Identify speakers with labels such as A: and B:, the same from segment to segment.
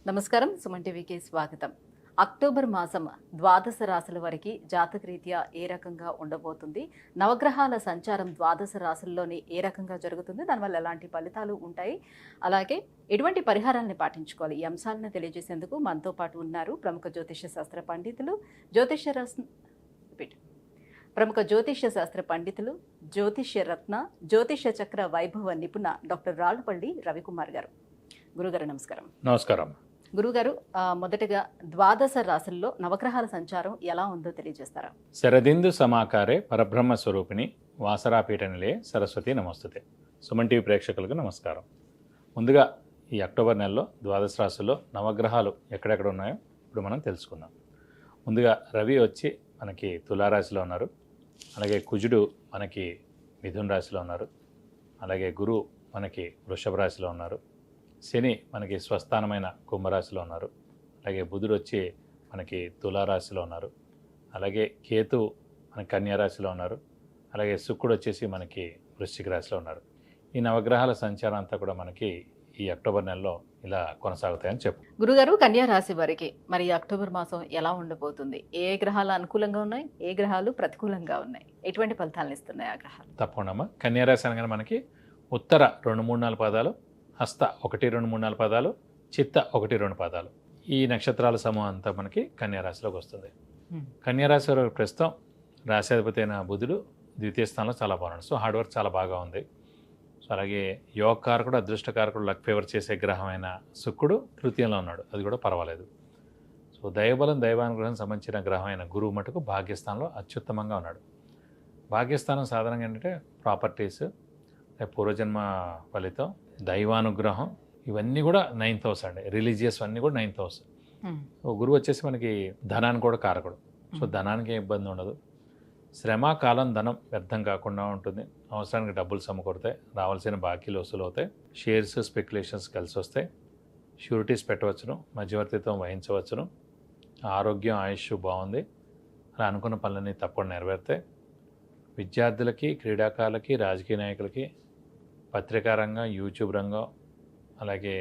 A: నమస్కారం. సుమన్ టీవీకి స్వాగతం. అక్టోబర్ మాసం ద్వాదశ రాశుల వారికి జాతకరీత్యా ఏ రకంగా ఉండబోతుంది, నవగ్రహాల సంచారం ద్వాదశ రాశుల్లోని ఏ రకంగా జరుగుతుంది, దానివల్ల ఎలాంటి ఫలితాలు ఉంటాయి, అలాగే ఎటువంటి పరిహారాలను పాటించుకోవాలి, ఈ అంశాలను తెలియజేసేందుకు మనతో పాటు ఉన్నారు ప్రముఖ జ్యోతిష్య శాస్త్ర పండితులు, జ్యోతిష్య రత్న, జ్యోతిష్య చక్ర వైభవ నిపుణ డాక్టర్ రాళ్లపల్లి రవికుమార్ గారు. గురుగారు నమస్కారం.
B: నమస్కారం.
A: గురుగారు, మొదటగా ద్వాదశ రాశుల్లో నవగ్రహాల సంచారం ఎలా ఉందో తెలియజేస్తారా?
B: శరదిందు సమాకారే పరబ్రహ్మ స్వరూపిణి వాసరాపీఠ నిలయే సరస్వతి నమస్తుతే. సుమన్ టీవీ ప్రేక్షకులకు నమస్కారం. ముందుగా ఈ అక్టోబర్ నెలలో ద్వాదశ రాశుల్లో నవగ్రహాలు ఎక్కడెక్కడ ఉన్నాయో ఇప్పుడు మనం తెలుసుకుందాం. ముందుగా రవి వచ్చి మనకి తులారాశిలో ఉన్నారు, అలాగే కుజుడు మనకి మిథున రాశిలో ఉన్నారు, అలాగే గురువు మనకి వృషభ రాశిలో ఉన్నారు, శని మనకి స్వస్థానమైన కుంభరాశిలో ఉన్నారు, అలాగే బుధుడు వచ్చి మనకి తులారాశిలో ఉన్నారు, అలాగే కేతు మనకి కన్యారాశిలో ఉన్నారు, అలాగే శుక్రుడు వచ్చేసి మనకి వృశ్చిక రాశిలో ఉన్నారు. ఈ నవగ్రహాల సంచారం అంతా కూడా మనకి ఈ అక్టోబర్ నెలలో ఇలా కొనసాగుతాయని చెప్పు.
A: గురుగారు, కన్యా రాశి వారికి మరి అక్టోబర్ మాసం ఎలా ఉండబోతుంది? ఏ గ్రహాలు అనుకూలంగా ఉన్నాయి, ఏ గ్రహాలు ప్రతికూలంగా ఉన్నాయి, ఎటువంటి ఫలితాలను ఇస్తున్నాయి ఆ గ్రహాలు?
B: తప్పకుండా కన్యారాశి అనగానే మనకి ఉత్తర 2, 3, 4 పాదాలు, హస్త 1, 2, 3, 4 పాదాలు, చిత్త 1, 2 పాదాలు, ఈ నక్షత్రాల సమూహం అంతా మనకి కన్యారాశిలోకి వస్తుంది. కన్యారాశి వారు ప్రస్తుతం రాశాధిపతి అయిన బుధుడు ద్వితీయ స్థానంలో చాలా బాగున్నాడు. సో హార్డ్ వర్క్ చాలా బాగా ఉంది. సో అలాగే యోగకారకుడు, అదృష్టకారకుడు, లక్ ఫేవర్ చేసే గ్రహమైన శుక్రుడు తృతీయంలో ఉన్నాడు, అది కూడా పర్వాలేదు. సో దైవబలం, దైవానుగ్రహం సంబంధించిన గ్రహమైన గురువు మటుకు భాగ్యస్థానంలో అత్యుత్తమంగా ఉన్నాడు. భాగ్యస్థానం సాధారణంగా ఏంటంటే ప్రాపర్టీస్, పూర్వజన్మ ఫలితం, దైవానుగ్రహం, ఇవన్నీ కూడా 9th హౌస్ అండి. రిలీజియస్ అన్నీ కూడా 9th హౌస్. గురువు వచ్చేసి మనకి ధనానికి కూడా కారకుడు. సో ధనానికి ఏం ఇబ్బంది ఉండదు. శ్రమ, కాలం, ధనం వ్యర్థం కాకుండా ఉంటుంది. అవసరానికి డబ్బులు సమకూరుతాయి, రావాల్సిన బాకీలు వసూలు అవుతాయి, షేర్స్, స్పెక్యులేషన్స్ కలిసి వస్తాయి, షూరిటీస్ పెట్టవచ్చును, మధ్యవర్తిత్వం వహించవచ్చును, ఆరోగ్యం, ఆయుష్ బాగుంది, అలా అనుకున్న పనులన్నీ తప్పకుండా నెరవేరుతాయి. విద్యార్థులకి, క్రీడాకారులకి, రాజకీయ నాయకులకి, పత్రికా రంగం, యూట్యూబ్ రంగం, అలాగే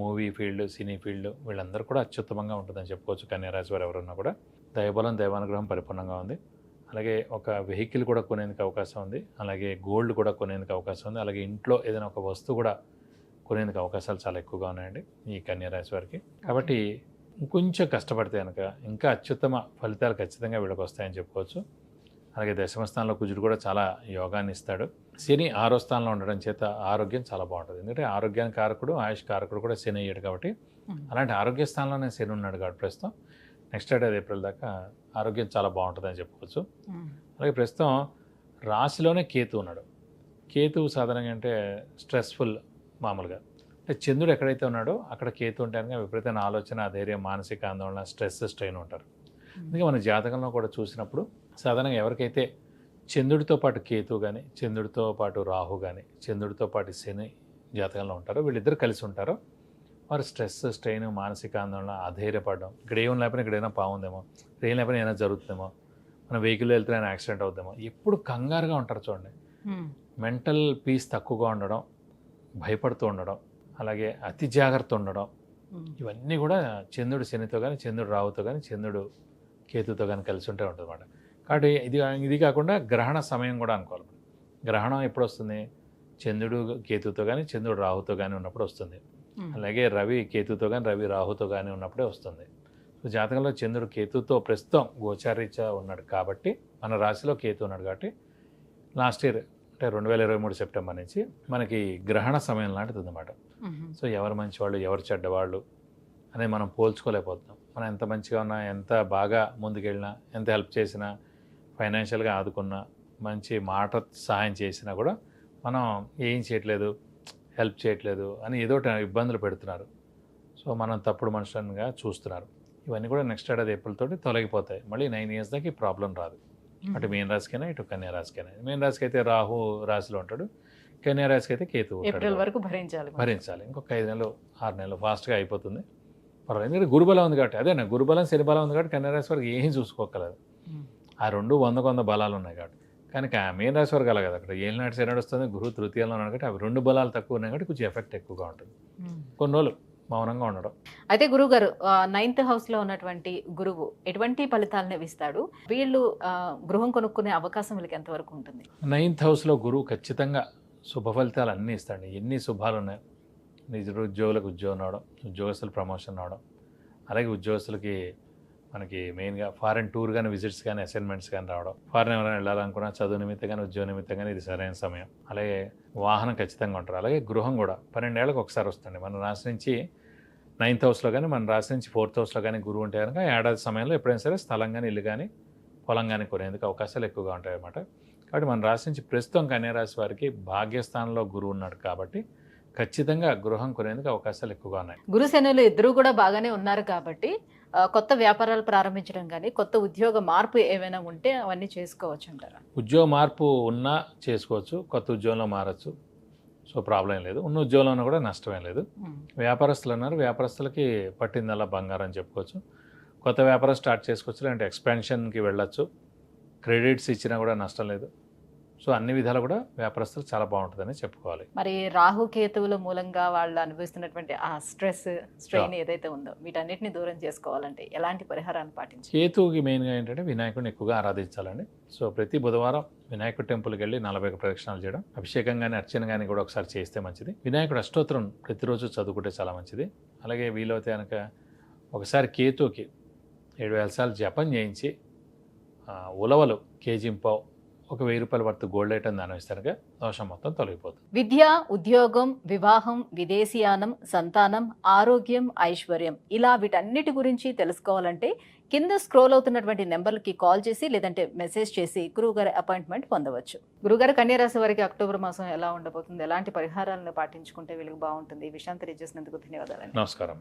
B: మూవీ ఫీల్డ్, సినీ ఫీల్డ్, వీళ్ళందరూ కూడా అత్యుత్తమంగా ఉంటుందని చెప్పుకోవచ్చు. కన్యారాశి వారు ఎవరున్నా కూడా దైవబలం, దైవానుగ్రహం పరిపూర్ణంగా ఉంది. అలాగే ఒక వెహికల్ కూడా కొనేందుకు అవకాశం ఉంది, అలాగే గోల్డ్ కూడా కొనేందుకు అవకాశం ఉంది, అలాగే ఇంట్లో ఏదైనా ఒక వస్తువు కూడా కొనేందుకు అవకాశాలు చాలా ఎక్కువగా ఉన్నాయండి ఈ కన్యారాశి వారికి. కాబట్టి ఇంకొంచెం కష్టపడితే కనుక ఇంకా అత్యుత్తమ ఫలితాలు ఖచ్చితంగా వీళ్ళకి వస్తాయని చెప్పుకోవచ్చు. అలాగే దశమ స్థానంలో కుజుడు కూడా చాలా యోగాన్ని ఇస్తాడు. శని 6వ స్థానంలో ఉండడం చేత ఆరోగ్యం చాలా బాగుంటుంది. ఎందుకంటే ఆరోగ్యానికి కారకుడు, ఆయుష్ కారకుడు కూడా శని అయ్యాడు కాబట్టి, అలాంటి ఆరోగ్య స్థానంలోనే శని ఉన్నాడు కాబట్టి ప్రస్తుతం నెక్స్ట్ ఏప్రిల్ దాకా ఆరోగ్యం చాలా బాగుంటుందని చెప్పుకోవచ్చు. అలాగే ప్రస్తుతం రాశిలోనే కేతు ఉన్నాడు. కేతువు సాధారణంగా అంటే స్ట్రెస్ఫుల్ మామూలుగా. అంటే చంద్రుడు ఎక్కడైతే ఉన్నాడో అక్కడ కేతు ఉంటే కనుక విపరీతమైన ఆలోచన, ధైర్యం, మానసిక ఆందోళన, స్ట్రెస్, స్ట్రెయిన్ ఉంటారు. అందుకే మన జాతకంలో కూడా చూసినప్పుడు సాధారణంగా ఎవరికైతే చంద్రుడితో పాటు కేతు కానీ, చంద్రుడితో పాటు రాహు కానీ, చంద్రుడితో పాటు శని జాతకంలో ఉంటారో, వీళ్ళిద్దరు కలిసి ఉంటారో వారు స్ట్రెస్, స్ట్రెయిన్, మానసిక ఆందోళన, అధైర్యపడడం, ఇక్కడ ఏం లేకపోయినా ఇక్కడ ఏదైనా బాగుందేమో, ఏం లేకపోయినా ఏమైనా జరుగుతుందేమో, మన వెహికల్ వెళ్తే ఏమైనా యాక్సిడెంట్ అవుతుందేమో, ఎప్పుడు కంగారుగా ఉంటారు చూడండి. మెంటల్ పీస్ తక్కువగా ఉండడం, భయపడుతూ ఉండడం, అలాగే అతి జాగ్రత్త ఉండడం, ఇవన్నీ కూడా చంద్రుడు శనితో కానీ, చంద్రుడు రాహుతో కానీ, చంద్రుడు కేతుతో కానీ కలిసి ఉంటే ఉంటుంది అన్నమాట. కాబట్టి ఇది కాకుండా గ్రహణ సమయం కూడా అనుకోవాలి. గ్రహణం ఎప్పుడు వస్తుంది? చంద్రుడు కేతుతో కానీ, చంద్రుడు రాహుతో కానీ ఉన్నప్పుడు వస్తుంది. అలాగే రవి కేతుతో కానీ, రవి రాహుతో కానీ ఉన్నప్పుడే వస్తుంది. సో జాతకంలో చంద్రుడు కేతుతో ప్రస్తుతం గోచారీత్యా ఉన్నాడు కాబట్టి, మన రాశిలో కేతు ఉన్నాడు కాబట్టి లాస్ట్ ఇయర్ అంటే 2023 సెప్టెంబర్ నుంచి మనకి గ్రహణ సమయం లాంటిది ఉందన్నమాట. సో ఎవరు మంచివాళ్ళు, ఎవరు చెడ్డవాళ్ళు అనేది మనం పోల్చుకోలేకపోతున్నాం. మనం ఎంత మంచిగా ఉన్నా, ఎంత బాగా ముందుకెళ్ళినా, ఎంత హెల్ప్ చేసినా, ఫైనాన్షియల్గా ఆదుకున్నా, మంచి మాట సహాయం చేసినా కూడా మనం ఏం చేయట్లేదు, హెల్ప్ చేయట్లేదు అని ఏదో ఇబ్బందులు పెడుతున్నారు. సో మనం తప్పుడు మనుషులుగా చూస్తున్నారు. ఇవన్నీ కూడా నెక్స్ట్ ఏప్రిల్ తోటి తొలగిపోతాయి. మళ్ళీ 9 years దాకా ఈ ప్రాబ్లం రాదు. అటు మీన రాశికైనా, ఇటు కన్యా రాశికైనా. మీన రాశికి అయితే రాహు రాశిలో ఉంటాడు, కన్యా రాశికి అయితే కేతు
A: ఏప్రిల్ వరకు భరించాలి.
B: ఇంకొక 5 నెలలు 6 నెలలు ఫాస్ట్గా అయిపోతుంది. పర్వాలేదు, ఎందుకంటే గురుబలం ఉంది కాబట్టి. అదేనా గురుబలం, శనిబలం ఉంది కాబట్టి కన్యా రాశి వరకు ఏం చూసుకోగలదు. ఆ 2 100 బలాలు ఉన్నాయి కాబట్టి. కానీ మీన రాశి వరకు అలా కదా, అక్కడ ఏలినాటి శని వస్తుంది, గురువు తృతీయంలో ఉన్నాడు కాబట్టి అవి 2 బలాలు తక్కువ ఉన్నాయి కాబట్టి కొంచెం ఎఫెక్ట్ ఎక్కువగా ఉంటుంది. కొన్ని రోజులు మౌనంగా ఉండడం.
A: అయితే గురుగారు 9th హౌస్ లో ఉన్నటువంటి గురువు ఎటువంటి ఫలితాలను ఇస్తాడు? వీళ్ళు గృహం కొనుక్కునే అవకాశం వీళ్ళకి ఎంతవరకు ఉంటుంది?
B: 9th హౌస్లో గురువు ఖచ్చితంగా శుభ ఫలితాలు అన్నీ ఇస్తాడు. ఎన్ని శుభాలు ఉన్నాయి. నిరుద్యోగులకు ఉద్యోగం రావడం, ఉద్యోగస్తులు ప్రమోషన్ రావడం, అలాగే ఉద్యోగస్తులకి మనకి మెయిన్గా ఫారెన్ టూర్ కానీ విజిట్స్ కానీ అసైన్మెంట్స్ కానీ రావడం, ఫారెన్ ఎవరైనా వెళ్ళాలనుకున్నా చదువు నిమిత్తం కానీ ఉద్యోగ నిమిత్తం కానీ ఇది సరైన సమయం. అలాగే వాహనం ఖచ్చితంగా ఉంటారు. అలాగే గృహం కూడా 12 ఏళ్ళకి ఒకసారి వస్తుంది. మన రాశి నుంచి 9th హౌస్లో కానీ మన రాశి నుంచి 4th హౌస్లో కానీ గురువు ఉంటే కనుక ఏడాది సమయంలో ఎప్పుడైనా సరే స్థలం కానీ ఇల్లు కానీ పొలం కానీ కొనేందుకు అవకాశాలు ఎక్కువగా ఉంటాయి అన్నమాట. కాబట్టి మన రాశి నుంచి ప్రస్తుతం కన్యా రాశి వారికి భాగ్యస్థానంలో గురువు ఉన్నాడు కాబట్టి ఖచ్చితంగా గృహం కొనేందుకు అవకాశాలు ఎక్కువగా ఉన్నాయి.
A: గురు శనులు ఇద్దరు కూడా బాగానే ఉన్నారు కాబట్టి కొత్త వ్యాపారాలు ప్రారంభించడం కానీ కొత్త ఉద్యోగ మార్పు ఏమైనా ఉంటే అవన్నీ చేసుకోవచ్చు అంటారా?
B: ఉద్యోగ మార్పు ఉన్నా చేసుకోవచ్చు, కొత్త ఉద్యోగంలో మారచ్చు. సో ప్రాబ్లం లేదు. ఉన్న ఉద్యోగంలో కూడా నష్టమేం లేదు. వ్యాపారస్తులు అన్నారు, వ్యాపారస్తులకి పట్టిందల్లా బంగారం అని చెప్పుకోవచ్చు. కొత్త వ్యాపారం స్టార్ట్ చేసుకోవచ్చు, లేదంటే ఎక్స్పాన్షన్కి వెళ్ళచ్చు. క్రెడిట్స్ ఇచ్చినా కూడా నష్టం లేదు. సో అన్ని విధాలు కూడా వ్యాపారస్తులు చాలా బాగుంటుందని చెప్పుకోవాలి.
A: మరి రాహు కేతువుల మూలంగా వాళ్ళు అనుభవిస్తున్నటువంటి ఆ స్ట్రెయిన్ ఏదైతే ఉందో వీటన్నిటిని దూరం చేసుకోవాలంటే ఎలాంటి పరిహారాన్ని పాటించాలి?
B: కేతువుకి మెయిన్గా ఏంటంటే వినాయకుడిని ఎక్కువగా ఆరాధించాలండి. సో ప్రతి బుధవారం వినాయకుడి టెంపుల్కి వెళ్ళి 41 ప్రదక్షిణాలు చేయడం, అభిషేకం కానీ అర్చన కానీ కూడా ఒకసారి చేస్తే మంచిది. వినాయకుడు అష్టోత్తరం ప్రతిరోజు చదువుకుంటే చాలా మంచిది. అలాగే వీలైతే కనుక ఒకసారి కేతువుకి 7,000 సార్లు జపం చేయించి ఉలవలు కేజీంపావు ఒక 1,000 రూపాయల వర్త్ గోల్డ్ ఐటమ్ దానం ఇస్తారుగా దోషం మొత్తం తొలగిపోతుంది.
A: విద్య, ఉద్యోగం, వివాహం, విదేశీయానం, సంతానం, ఆరోగ్యం, ఐశ్వర్యం ఇలా వీటన్నిటి గురించి తెలుసుకోవాలంటే కింద స్క్రోల్ అవుతున్నటువంటి నెంబర్లకి కాల్ చేసి లేదంటే మెసేజ్ చేసి గురువుగారి అపాయింట్మెంట్ పొందవచ్చు. గురుగారు, కన్యా రాశి వారికి అక్టోబర్ మాసం ఎలా ఉండబోతుంది, ఎలాంటి పరిహారాలను పాటించుకుంటే వీళ్ళకి బాగుంటుంది, ఈ విషయాన్ని తెలియజేసినందుకు ధన్యవాదాలు.
B: నమస్కారం.